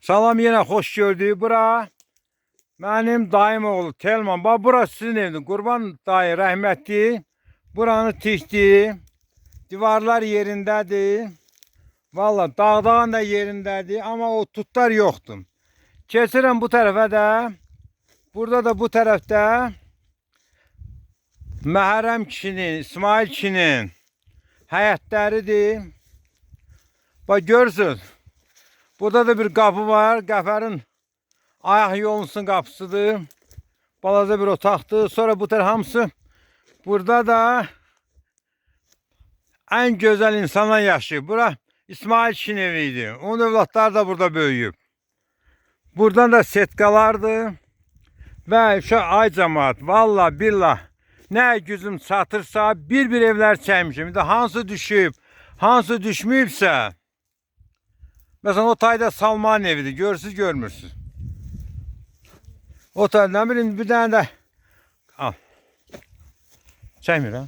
Salam yenə xoş gördük. Bura mənim dayım oğlu Telman. Bax, bura sizin evdir. Qurban dayı rəhmətli. Buranı tikdi. Divarlar yerindədir. Valla dağdağın da yerindədir. Amma o tutlar yoxdur. Keçirəm bu tərəfə də. Burada da bu tərəfdə Məhərrəm kişinin, İsmail kişinin həyətləridir. Bax, görürsünüz. Burada da bir qapı var. Qəfərin ayaq yolunun qapısıdır. Balaca bir otaqdır. Sonra bu tərəf hamısı. Burada da ən gözəl insanlar yaşayır. Bura İsmail kişinin eviydi. Onun övladları da burada böyüyüb. Buradan da setkalardır. Və şu ay cəmaat, valla billah, nə gücüm çatırsa bir evlər çəkmişim. İndi hansı düşüb, hansı düşməyibsə. Məsələn, o tayda Salman evidir. Görürsünüz, görmürsünüz. O tayda, nə bileyim, bir dənə də al. Çəkmir, ha?